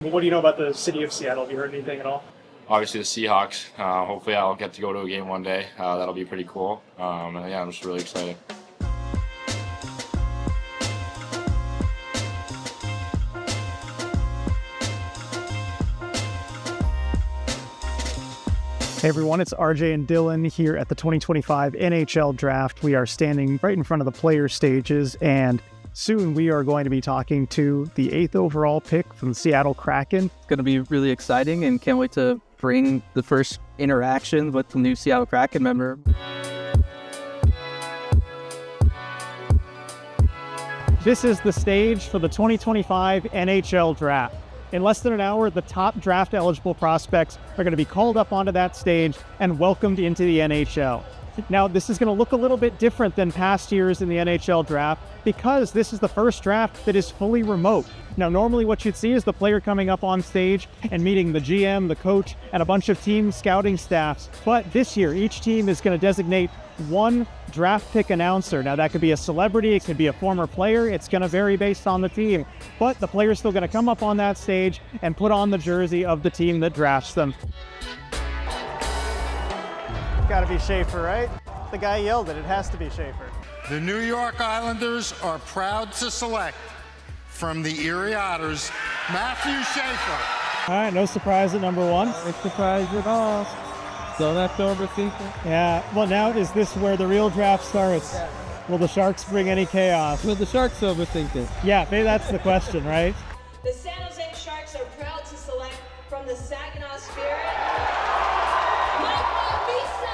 What do you know about the city of Seattle? Have you heard anything at all? Obviously the Seahawks. Hopefully I'll get to go to a game one day. That'll be pretty cool. And yeah, I'm just really excited. Hey everyone, it's RJ and Dylan here at the 2025 NHL Draft. We are standing right in front of the player stages, and soon we are going to be talking to the 8th overall pick from the Seattle Kraken. It's going to be really exciting and can't wait to bring the first interaction with the new Seattle Kraken member. This is the stage for the 2025 NHL Draft. In less than an hour, the top draft-eligible prospects are going to be called up onto that stage and welcomed into the NHL. Now, this is going to look a little bit different than past years in the NHL Draft because this is the first draft that is fully remote. Now, normally what you'd see is the player coming up on stage and meeting the GM, the coach, and a bunch of team scouting staffs. But this year, each team is going to designate one draft pick announcer. Now, that could be a celebrity, it could be a former player, it's going to vary based on the team. But the player's still going to come up on that stage and put on the jersey of the team that drafts them. Gotta be Schaefer, right? The guy yelled it has to be Schaefer. The New York Islanders are proud to select from the Erie Otters, Matthew Schaefer. All right, no surprise at number one. No surprise at all. Don't have to overthink it. Yeah, well now is this where the real draft starts? Yeah. Will the Sharks bring any chaos? Will the Sharks overthink it? Yeah, maybe that's the question, right? The San Jose Sharks are proud to select from the Saginaw Spirit, Mike Visa.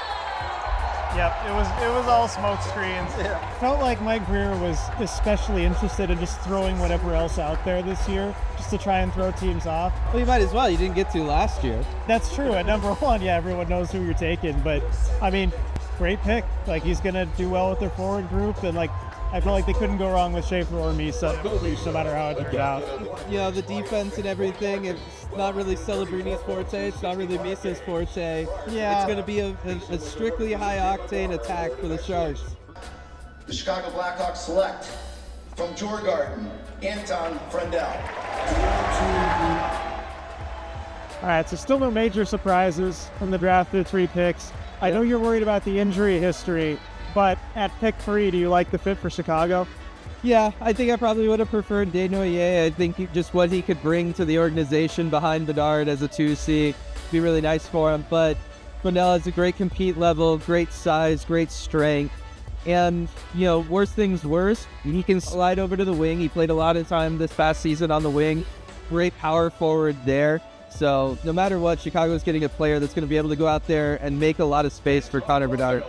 Yep, it was all smoke screens. Yeah. Felt like Mike Greer was especially interested in just throwing whatever else out there this year, just to try and throw teams off. Well, you might as well. You didn't get to last year. That's true. At number one, yeah, everyone knows who you're taking, but I mean, great pick. Like, he's gonna do well with their forward group, and like, I feel like they couldn't go wrong with Schaefer or Misa, no matter how it turned out. You know, the defense and everything, it's not really Celebrini's forte, it's not really Misa's forte. Yeah. It's going to be a strictly high-octane attack for the Sharks. The Chicago Blackhawks select from Djurgården, Anton Frendell. All right, so still no major surprises from the draft through 3 picks. I know you're worried about the injury history, but at pick 3, do you like the fit for Chicago? Yeah, I think I probably would have preferred Desnoyers. I think just what he could bring to the organization behind Bedard as a 2C would be really nice for him. But Frendell has a great compete level, great size, great strength. And, you know, worst things worse, he can slide over to the wing. He played a lot of time this past season on the wing. Great power forward there. So no matter what, Chicago's getting a player that's going to be able to go out there and make a lot of space for Connor Bedard.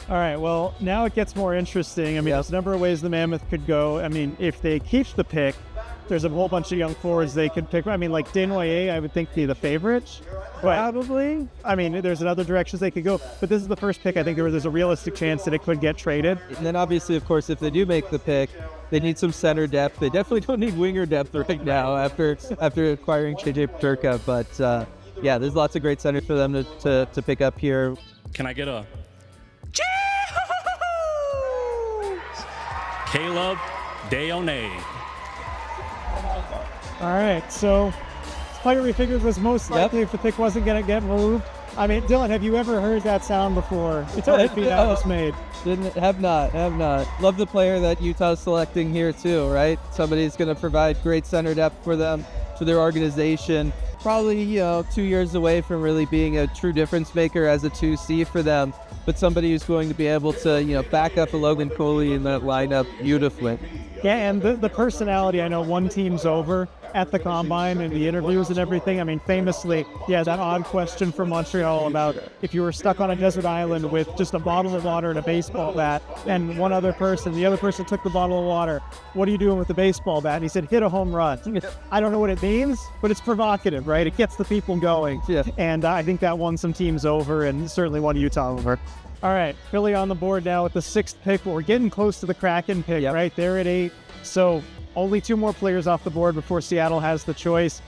All right, well, now it gets more interesting. I mean, there's a number of ways the Mammoth could go. I mean, if they keep the pick, there's a whole bunch of young forwards they could pick. I mean, like Desnoyers, I would think be the favorite. Probably. I mean, there's other directions they could go. But this is the first pick. I think there's a realistic chance that it could get traded. And then obviously, of course, if they do make the pick, they need some center depth. They definitely don't need winger depth right now after acquiring JJ Peterka. But yeah, there's lots of great centers for them to pick up here. Can I get a Caleb Deone? All right, so this player we figured was most likely if the pick wasn't going to get moved. I mean, Dylan, have you ever heard that sound before? It's hard to beat out was made. Have not. Love the player that Utah's selecting here too, right? Somebody's going to provide great center depth for them, to their organization. Probably, 2 years away from really being a true difference maker as a 2C for them, but somebody who's going to be able to, back up a Logan Cooley in that lineup beautifully. Yeah, and the personality, I know one team's over at the Combine and the interviews and everything. I mean, famously, that odd question from Montreal about if you were stuck on a desert island with just a bottle of water and a baseball bat and the other person took the bottle of water. What are you doing with the baseball bat? And he said, hit a home run. I don't know what it means, but it's provocative, right? It gets the people going. Yeah. And I think that won some teams over and certainly won Utah over. All right, Philly on the board now with the 6th pick. We're getting close to the Kraken pick, right? They're at 8. So only 2 more players off the board before Seattle has the choice.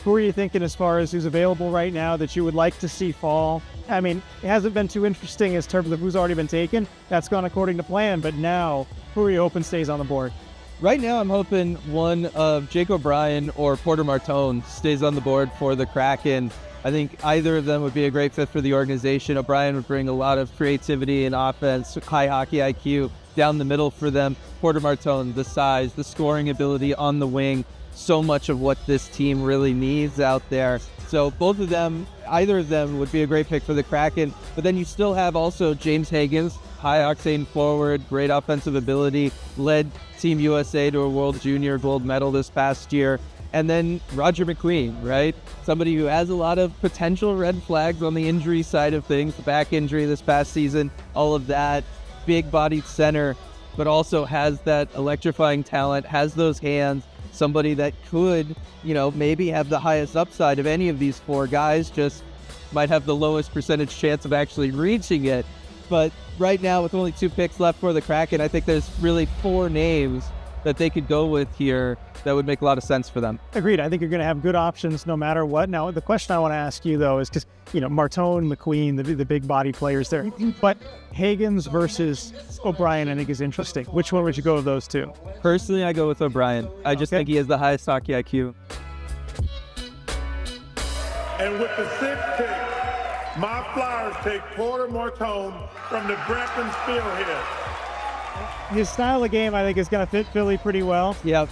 Who are you thinking as far as who's available right now that you would like to see fall? I mean, it hasn't been too interesting in terms of who's already been taken. That's gone according to plan. But now, who are you hoping stays on the board? Right now, I'm hoping one of Jake O'Brien or Porter Martone stays on the board for the Kraken. I think either of them would be a great fit for the organization. O'Brien would bring a lot of creativity and offense, high hockey IQ down the middle for them. Porter Martone, the size, the scoring ability on the wing, so much of what this team really needs out there. So both of them, either of them would be a great pick for the Kraken. But then you still have also James Higgins, high-octane forward, great offensive ability, led Team USA to a World Junior gold medal this past year. And then Roger McQueen, right? Somebody who has a lot of potential red flags on the injury side of things, the back injury this past season, all of that. Big-bodied center, but also has that electrifying talent, has those hands, somebody that could, maybe have the highest upside of any of these four guys, just might have the lowest percentage chance of actually reaching it. But right now, with only 2 picks left for the Kraken, I think there's really 4 names that they could go with here that would make a lot of sense for them. Agreed. I think you're going to have good options no matter what. Now, the question I want to ask you, though, is because, Martone, McQueen, the big body players there. But Higgins versus O'Brien, I think, is interesting. Which one would you go of those two? Personally, I go with O'Brien. I just think he has the highest hockey IQ. And with the 6th pick, my Flyers take Porter Martone from the Brampton Spearhead. His style of game, I think, is going to fit Philly pretty well. Yep.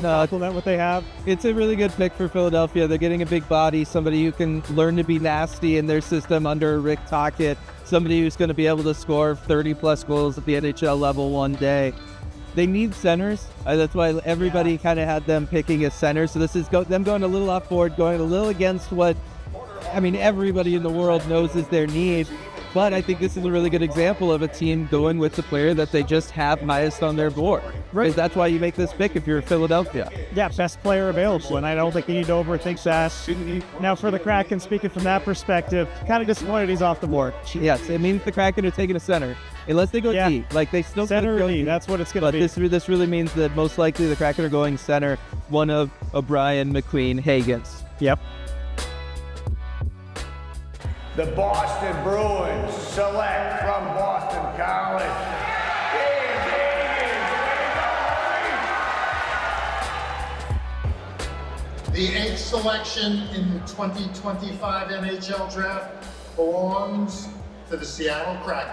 Complement what they have. It's a really good pick for Philadelphia. They're getting a big body, somebody who can learn to be nasty in their system under Rick Tocchet, somebody who's going to be able to score 30-plus goals at the NHL level one day. They need centers. That's why everybody kind of had them picking a center. So this is them going a little off board, going a little against what, everybody in the world knows is their need. But I think this is a really good example of a team going with the player that they just have highest on their board. Right. Because that's why you make this pick if you're Philadelphia. Yeah, best player available, and I don't think you need to overthink that. Now, for the Kraken, speaking from that perspective, kind of disappointed he's off the board. Yes, it means the Kraken are taking a center. Unless they go D. They still center go D. That's what it's going to be. But this really means that most likely the Kraken are going center, one of O'Brien, McQueen, Higgins. Yep. The Boston Bruins select from Boston College. The 8th selection in the 2025 NHL Draft belongs to the Seattle Kraken.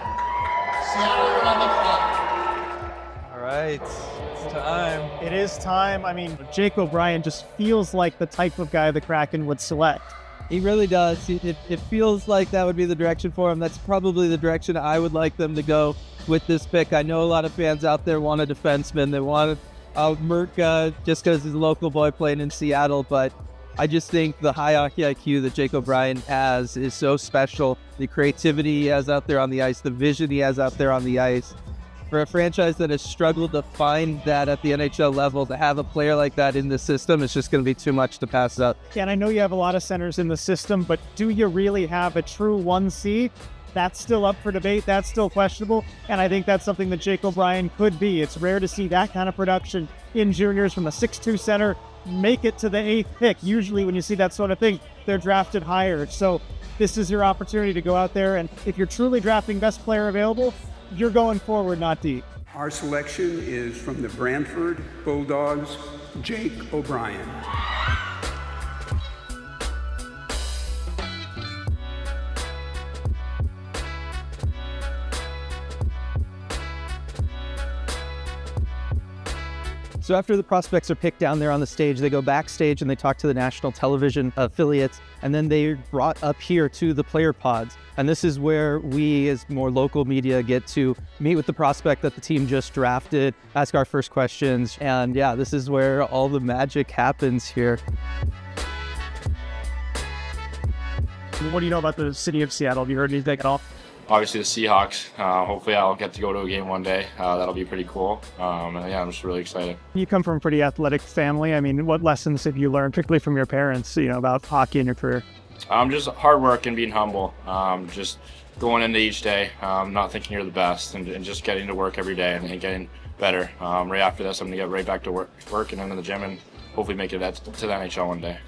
Seattle, you're on the clock. All right, it's time. It is time. Jake O'Brien just feels like the type of guy the Kraken would select. He really does. It feels like that would be the direction for him. That's probably the direction I would like them to go with this pick. I know a lot of fans out there want a defenseman. They want Merca just because he's a local boy playing in Seattle. But I just think the high hockey IQ that Jake O'Brien has is so special. The creativity he has out there on the ice, the vision he has out there on the ice. For a franchise that has struggled to find that at the NHL level, to have a player like that in the system, it's just going to be too much to pass up. Yeah, and I know you have a lot of centers in the system, but do you really have a true 1C? That's still up for debate. That's still questionable. And I think that's something that Jake O'Brien could be. It's rare to see that kind of production in juniors from a 6'2 center make it to the 8th pick. Usually when you see that sort of thing, they're drafted higher. So this is your opportunity to go out there, and if you're truly drafting best player available, you're going forward, not deep. Our selection is from the Brantford Bulldogs, Jake O'Brien. So after the prospects are picked down there on the stage, they go backstage and they talk to the national television affiliates, and then they're brought up here to the player pods. And this is where we, as more local media, get to meet with the prospect that the team just drafted, ask our first questions, and yeah, this is where all the magic happens here. What do you know about the city of Seattle? Have you heard anything at all? Obviously the Seahawks. Hopefully I'll get to go to a game one day. That'll be pretty cool. And yeah, I'm just really excited. You come from a pretty athletic family. What lessons have you learned, particularly from your parents, about hockey in your career? Just hard work and being humble. Just going into each day, not thinking you're the best, and just getting to work every day and getting better. Right after this, I'm going to get right back to work and into the gym and hopefully make it to the NHL one day.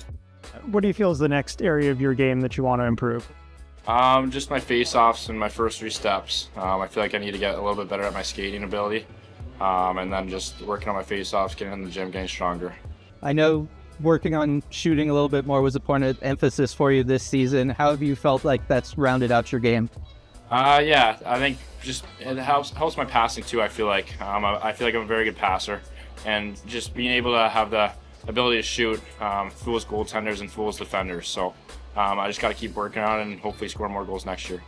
What do you feel is the next area of your game that you want to improve? Just my face-offs and my first 3 steps. I feel like I need to get a little bit better at my skating ability. and then just working on my face-offs, getting in the gym, getting stronger. I know working on shooting a little bit more was a point of emphasis for you this season. How have you felt like that's rounded out your game? Yeah, I think just it helps my passing too. I feel like I'm a very good passer, and just being able to have the ability to shoot fools goaltenders and fools defenders. So I just got to keep working on it and hopefully score more goals next year.